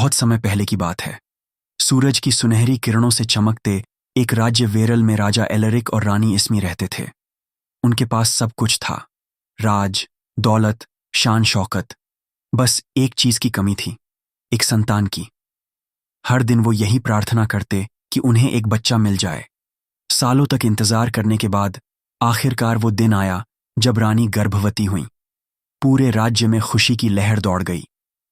बहुत समय पहले की बात है। सूरज की सुनहरी किरणों से चमकते एक राज्य वेरल में राजा एलरिक और रानी इस्मी रहते थे। उनके पास सब कुछ था, राज, दौलत, शान शौकत। बस एक चीज की कमी थी, एक संतान की। हर दिन वो यही प्रार्थना करते कि उन्हें एक बच्चा मिल जाए। सालों तक इंतजार करने के बाद आखिरकार वो दिन आया जब रानी गर्भवती हुई। पूरे राज्य में खुशी की लहर दौड़ गई।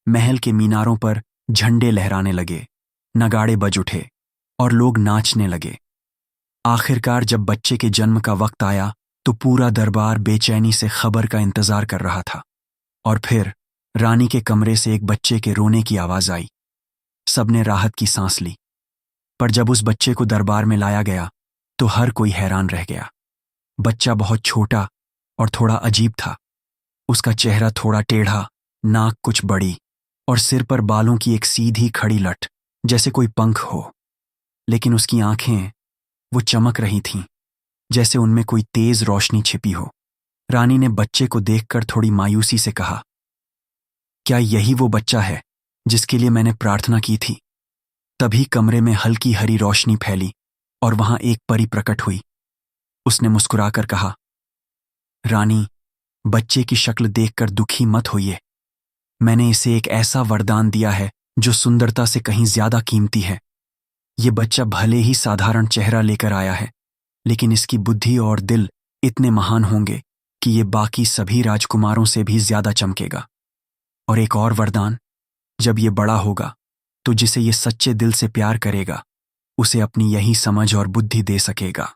महल के मीनारों पर झंडे लहराने लगे, नगाड़े बज उठे और लोग नाचने लगे। आखिरकार जब बच्चे के जन्म का वक्त आया तो पूरा दरबार बेचैनी से खबर का इंतजार कर रहा था। और फिर रानी के कमरे से एक बच्चे के रोने की आवाज आई। सबने राहत की सांस ली। पर जब उस बच्चे को दरबार में लाया गया तो हर कोई हैरान रह गया। बच्चा बहुत छोटा और थोड़ा अजीब था। उसका चेहरा थोड़ा टेढ़ा, नाक कुछ बड़ी और सिर पर बालों की एक सीधी खड़ी लट, जैसे कोई पंख हो। लेकिन उसकी आंखें, वो चमक रही थीं जैसे उनमें कोई तेज रोशनी छिपी हो। रानी ने बच्चे को देखकर थोड़ी मायूसी से कहा, क्या यही वो बच्चा है जिसके लिए मैंने प्रार्थना की थी? तभी कमरे में हल्की हरी रोशनी फैली और वहां एक परी प्रकट हुई। उसने मुस्कुराकर कहा, रानी, बच्चे की शक्ल देखकर दुखी मत होइए। मैंने इसे एक ऐसा वरदान दिया है जो सुंदरता से कहीं ज्यादा कीमती है। ये बच्चा भले ही साधारण चेहरा लेकर आया है, लेकिन इसकी बुद्धि और दिल इतने महान होंगे कि ये बाकी सभी राजकुमारों से भी ज्यादा चमकेगा। और एक और वरदान, जब ये बड़ा होगा तो जिसे ये सच्चे दिल से प्यार करेगा उसे अपनी यही समझ और बुद्धि दे सकेगा।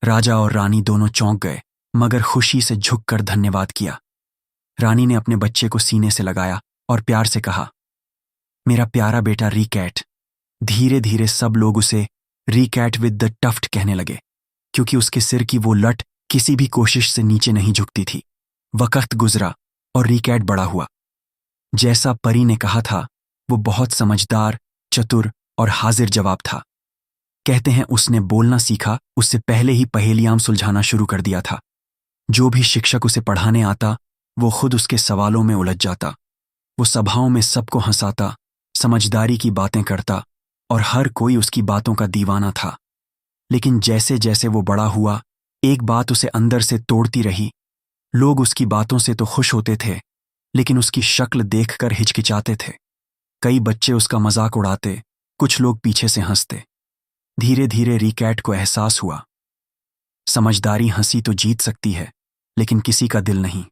राजा और रानी दोनों चौंक गए, मगर खुशी से झुककर धन्यवाद किया। रानी ने अपने बच्चे को सीने से लगाया और प्यार से कहा, मेरा प्यारा बेटा रिकैट। धीरे धीरे सब लोग उसे रिकैट विद द टफ्ट कहने लगे, क्योंकि उसके सिर की वो लट किसी भी कोशिश से नीचे नहीं झुकती थी। वक्त गुजरा और रिकैट बड़ा हुआ। जैसा परी ने कहा था, वो बहुत समझदार, चतुर और हाजिर जवाब था। कहते हैं उसने बोलना सीखा उससे पहले ही पहेलियां सुलझाना शुरू कर दिया था। जो भी शिक्षक उसे पढ़ाने आता वो खुद उसके सवालों में उलझ जाता। वो सभाओं में सबको हंसाता, समझदारी की बातें करता और हर कोई उसकी बातों का दीवाना था। लेकिन जैसे जैसे वो बड़ा हुआ, एक बात उसे अंदर से तोड़ती रही। लोग उसकी बातों से तो खुश होते थे, लेकिन उसकी शक्ल देखकर हिचकिचाते थे। कई बच्चे उसका मजाक उड़ाते, कुछ लोग पीछे से हंसते। धीरे धीरे रिकैट को एहसास हुआ, समझदारी हंसी तो जीत सकती है, लेकिन किसी का दिल नहीं।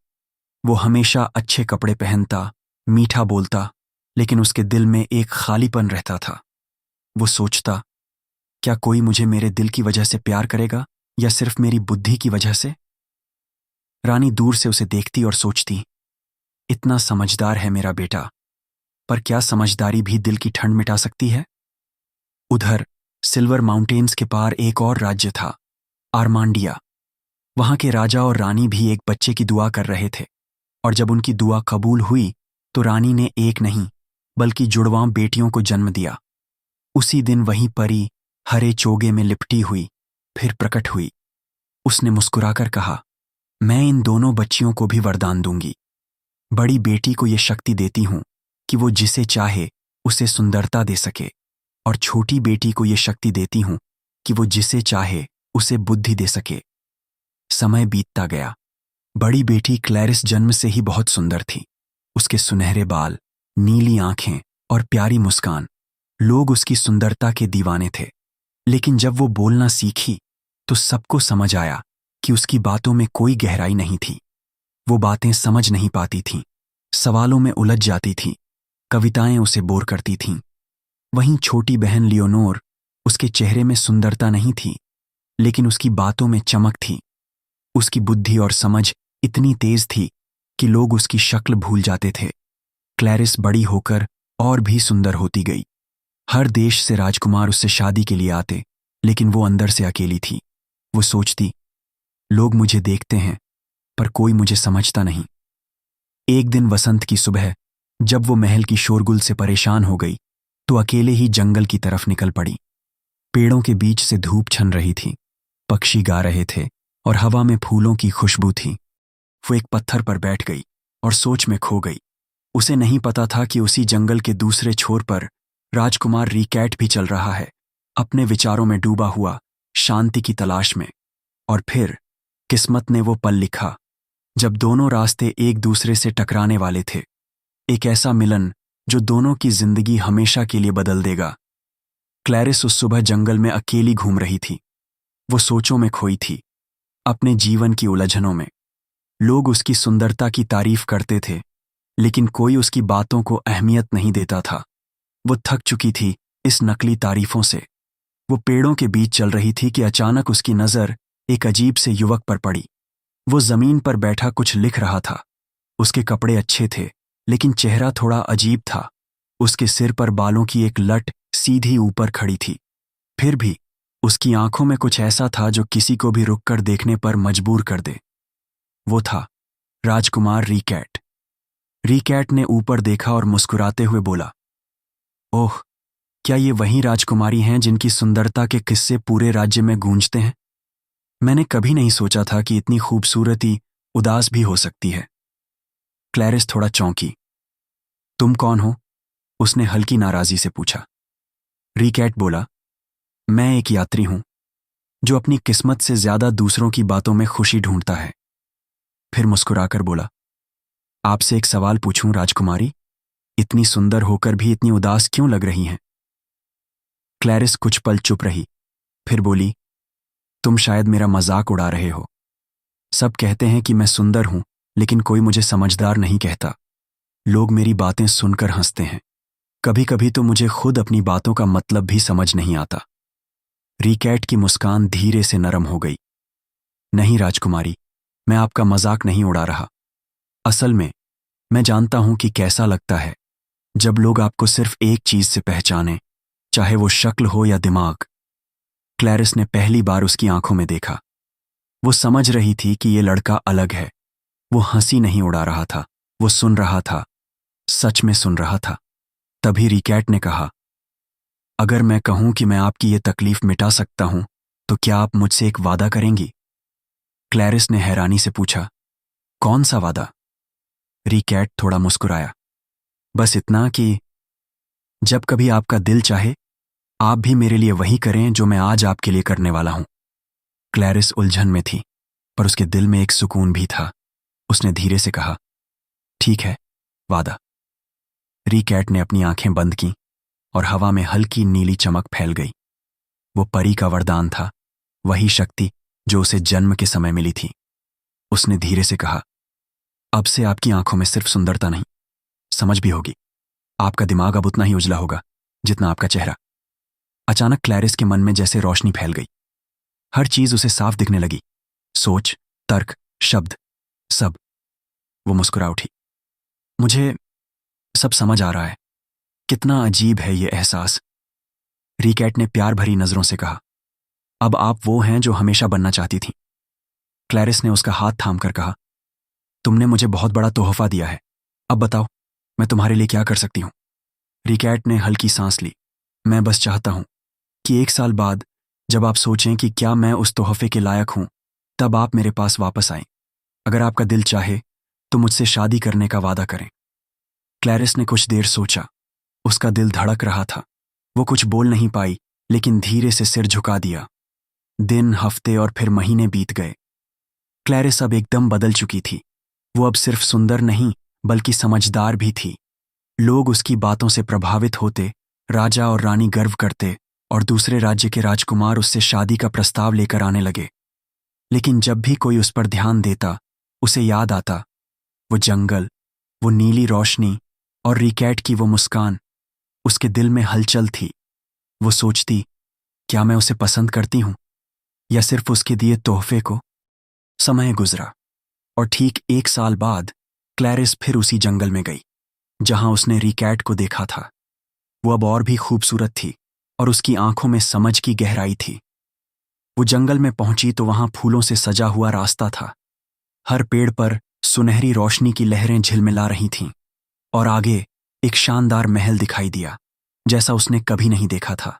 वो हमेशा अच्छे कपड़े पहनता, मीठा बोलता, लेकिन उसके दिल में एक खालीपन रहता था। वो सोचता, क्या कोई मुझे मेरे दिल की वजह से प्यार करेगा या सिर्फ मेरी बुद्धि की वजह से? रानी दूर से उसे देखती और सोचती, इतना समझदार है मेरा बेटा, पर क्या समझदारी भी दिल की ठंड मिटा सकती है? उधर सिल्वर माउंटेन्स के पार एक और राज्य था, आर्मांडिया। वहां के राजा और रानी भी एक बच्चे की दुआ कर रहे थे, और जब उनकी दुआ कबूल हुई तो रानी ने एक नहीं बल्कि जुड़वां बेटियों को जन्म दिया। उसी दिन वही परी हरे चोगे में लिपटी हुई फिर प्रकट हुई। उसने मुस्कुराकर कहा, मैं इन दोनों बच्चियों को भी वरदान दूंगी। बड़ी बेटी को ये शक्ति देती हूं कि वो जिसे चाहे उसे सुंदरता दे सके, और छोटी बेटी को ये शक्ति देती हूं कि वो जिसे चाहे उसे बुद्धि दे सके। समय बीतता गया। बड़ी बेटी क्लैरिस जन्म से ही बहुत सुंदर थी। उसके सुनहरे बाल, नीली आंखें और प्यारी मुस्कान, लोग उसकी सुंदरता के दीवाने थे। लेकिन जब वो बोलना सीखी तो सबको समझ आया कि उसकी बातों में कोई गहराई नहीं थी। वो बातें समझ नहीं पाती थीं, सवालों में उलझ जाती थी, कविताएं उसे बोर करती थीं। वहीं छोटी बहन लियोनोर, उसके चेहरे में सुंदरता नहीं थी, लेकिन उसकी बातों में चमक थी। उसकी बुद्धि और समझ इतनी तेज थी कि लोग उसकी शक्ल भूल जाते थे। क्लैरिस बड़ी होकर और भी सुंदर होती गई। हर देश से राजकुमार उससे शादी के लिए आते, लेकिन वो अंदर से अकेली थी। वो सोचती, लोग मुझे देखते हैं पर कोई मुझे समझता नहीं। एक दिन वसंत की सुबह जब वो महल की शोरगुल से परेशान हो गई तो अकेले ही जंगल की तरफ निकल पड़ी। पेड़ों के बीच से धूप छन रही थी, पक्षी गा रहे थे और हवा में फूलों की खुशबू थी। वो एक पत्थर पर बैठ गई और सोच में खो गई। उसे नहीं पता था कि उसी जंगल के दूसरे छोर पर राजकुमार रिकैट भी चल रहा है, अपने विचारों में डूबा हुआ, शांति की तलाश में। और फिर किस्मत ने वो पल लिखा जब दोनों रास्ते एक दूसरे से टकराने वाले थे। एक ऐसा मिलन जो दोनों की जिंदगी हमेशा के लिए बदल देगा। क्लैरिस उस सुबह जंगल में अकेली घूम रही थी। वो सोचों में खोई थी, अपने जीवन की उलझनों में। लोग उसकी सुंदरता की तारीफ करते थे, लेकिन कोई उसकी बातों को अहमियत नहीं देता था। वो थक चुकी थी इस नकली तारीफों से। वो पेड़ों के बीच चल रही थी कि अचानक उसकी नज़र एक अजीब से युवक पर पड़ी। वो जमीन पर बैठा कुछ लिख रहा था। उसके कपड़े अच्छे थे, लेकिन चेहरा थोड़ा अजीब था। उसके सिर पर बालों की एक लट सीधी ऊपर खड़ी थी। फिर भी उसकी आंखों में कुछ ऐसा था जो किसी को भी रुककर देखने पर मजबूर कर दे। वो था राजकुमार रिकैट। रिकैट ने ऊपर देखा और मुस्कुराते हुए बोला, ओह, क्या ये वही राजकुमारी हैं जिनकी सुंदरता के किस्से पूरे राज्य में गूंजते हैं? मैंने कभी नहीं सोचा था कि इतनी खूबसूरती उदास भी हो सकती है। क्लैरिस थोड़ा चौंकी। तुम कौन हो? उसने हल्की नाराजी से पूछा। रिकैट बोला, मैं एक यात्री हूं जो अपनी किस्मत से ज्यादा दूसरों की बातों में खुशी ढूंढता है। फिर मुस्कुराकर बोला, आपसे एक सवाल पूछूं राजकुमारी? इतनी सुंदर होकर भी इतनी उदास क्यों लग रही हैं? क्लैरिस कुछ पल चुप रही, फिर बोली, तुम शायद मेरा मजाक उड़ा रहे हो। सब कहते हैं कि मैं सुंदर हूं, लेकिन कोई मुझे समझदार नहीं कहता। लोग मेरी बातें सुनकर हंसते हैं। कभी कभी तो मुझे खुद अपनी बातों का मतलब भी समझ नहीं आता। रिकैट की मुस्कान धीरे से नरम हो गई। नहीं राजकुमारी, मैं आपका मजाक नहीं उड़ा रहा। असल में मैं जानता हूं कि कैसा लगता है जब लोग आपको सिर्फ एक चीज से पहचानें, चाहे वो शक्ल हो या दिमाग। क्लैरिस ने पहली बार उसकी आंखों में देखा। वो समझ रही थी कि ये लड़का अलग है। वो हंसी नहीं उड़ा रहा था, वो सुन रहा था, सच में सुन रहा था। तभी रिकैट ने कहा, अगर मैं कहूं कि मैं आपकी ये तकलीफ मिटा सकता हूं, तो क्या आप मुझसे एक वादा करेंगी? क्लैरिस ने हैरानी से पूछा, कौन सा वादा? रिकैट थोड़ा मुस्कुराया, बस इतना कि जब कभी आपका दिल चाहे, आप भी मेरे लिए वही करें जो मैं आज आपके लिए करने वाला हूं। क्लैरिस उलझन में थी, पर उसके दिल में एक सुकून भी था। उसने धीरे से कहा, ठीक है, वादा। रिकैट ने अपनी आंखें बंद की और हवा में हल्की नीली चमक फैल गई। वो परी का वरदान था, वही शक्ति जो उसे जन्म के समय मिली थी। उसने धीरे से कहा, अब से आपकी आंखों में सिर्फ सुंदरता नहीं, समझ भी होगी। आपका दिमाग अब उतना ही उजला होगा जितना आपका चेहरा। अचानक क्लैरिस के मन में जैसे रोशनी फैल गई। हर चीज उसे साफ दिखने लगी, सोच, तर्क, शब्द, सब। वो मुस्कुरा उठी। मुझे सब समझ आ रहा है। कितना अजीब है ये एहसास। रिकैट ने प्यार भरी नजरों से कहा, अब आप वो हैं जो हमेशा बनना चाहती थी। क्लैरिस ने उसका हाथ थामकर कहा, तुमने मुझे बहुत बड़ा तोहफा दिया है। अब बताओ, मैं तुम्हारे लिए क्या कर सकती हूं? रिकैट ने हल्की सांस ली। मैं बस चाहता हूं कि 1 साल बाद जब आप सोचें कि क्या मैं उस तोहफे के लायक हूं, तब आप मेरे पास वापस आएं। अगर आपका दिल चाहे तो मुझसे शादी करने का वादा करें। क्लैरिस ने कुछ देर सोचा। उसका दिल धड़क रहा था। वो कुछ बोल नहीं पाई, लेकिन धीरे से सिर झुका दिया। दिन, हफ्ते और फिर महीने बीत गए। क्लैरिस अब एकदम बदल चुकी थी। वो अब सिर्फ सुंदर नहीं, बल्कि समझदार भी थी। लोग उसकी बातों से प्रभावित होते, राजा और रानी गर्व करते, और दूसरे राज्य के राजकुमार उससे शादी का प्रस्ताव लेकर आने लगे। लेकिन जब भी कोई उस पर ध्यान देता, उसे याद आता वो जंगल, वो नीली रोशनी और रिकैट की वो मुस्कान। उसके दिल में हलचल थी। वो सोचती, क्या मैं उसे पसंद करती हूं या सिर्फ उसके दिए तोहफे को? समय गुजरा और ठीक 1 साल बाद क्लैरिस फिर उसी जंगल में गई जहां उसने रिकैट को देखा था। वो अब और भी खूबसूरत थी और उसकी आंखों में समझ की गहराई थी। वो जंगल में पहुंची तो वहां फूलों से सजा हुआ रास्ता था। हर पेड़ पर सुनहरी रोशनी की लहरें झिलमिला रही थीं और आगे एक शानदार महल दिखाई दिया, जैसा उसने कभी नहीं देखा था।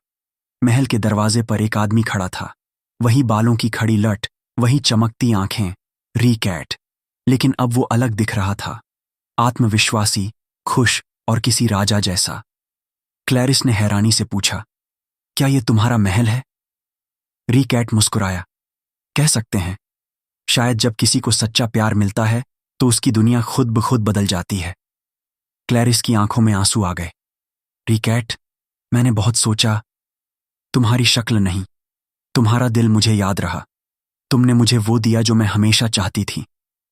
महल के दरवाजे पर एक आदमी खड़ा था। वही बालों की खड़ी लट, वही चमकती आंखें, रिकैट। लेकिन अब वो अलग दिख रहा था, आत्मविश्वासी, खुश और किसी राजा जैसा। क्लैरिस ने हैरानी से पूछा, क्या ये तुम्हारा महल है? रिकैट मुस्कुराया, कह सकते हैं। शायद जब किसी को सच्चा प्यार मिलता है तो उसकी दुनिया खुद ब खुद बदल जाती है। क्लैरिस की आंखों में आंसू आ गए। रिकैट, मैंने बहुत सोचा। तुम्हारी शक्ल नहीं, तुम्हारा दिल मुझे याद रहा। तुमने मुझे वो दिया जो मैं हमेशा चाहती थी।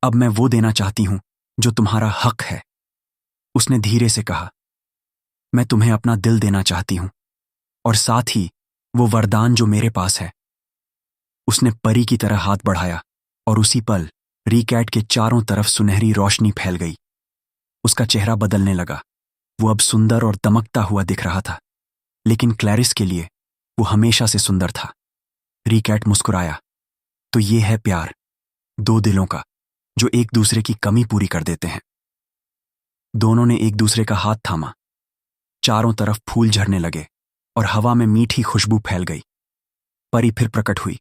अब मैं वो देना चाहती हूं जो तुम्हारा हक है। उसने धीरे से कहा, मैं तुम्हें अपना दिल देना चाहती हूं, और साथ ही वो वरदान जो मेरे पास है। उसने परी की तरह हाथ बढ़ाया और उसी पल रिकैट के चारों तरफ सुनहरी रोशनी फैल गई। उसका चेहरा बदलने लगा। वो अब सुंदर और दमकता हुआ दिख रहा था, लेकिन क्लैरिस के लिए वो हमेशा से सुंदर था। रिकैट मुस्कुराया, तो ये है प्यार, दो दिलों का जो एक दूसरे की कमी पूरी कर देते हैं। दोनों ने एक दूसरे का हाथ थामा। चारों तरफ फूल झड़ने लगे और हवा में मीठी खुशबू फैल गई। परी फिर प्रकट हुई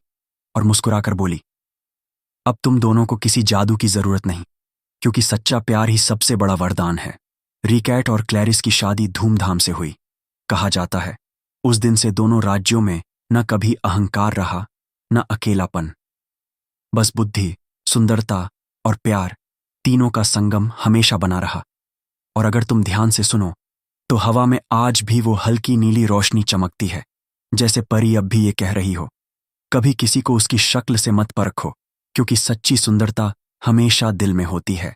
और मुस्कुराकर बोली, अब तुम दोनों को किसी जादू की जरूरत नहीं, क्योंकि सच्चा प्यार ही सबसे बड़ा वरदान है। रिकैट और क्लैरिस की शादी धूमधाम से हुई। कहा जाता है, उस दिन से दोनों राज्यों में न कभी अहंकार रहा, न अकेलापन। बस बुद्धि, सुंदरता और प्यार, तीनों का संगम हमेशा बना रहा। और अगर तुम ध्यान से सुनो तो हवा में आज भी वो हल्की नीली रोशनी चमकती है, जैसे परी अब भी ये कह रही हो, कभी किसी को उसकी शक्ल से मत परखो, क्योंकि सच्ची सुंदरता हमेशा दिल में होती है।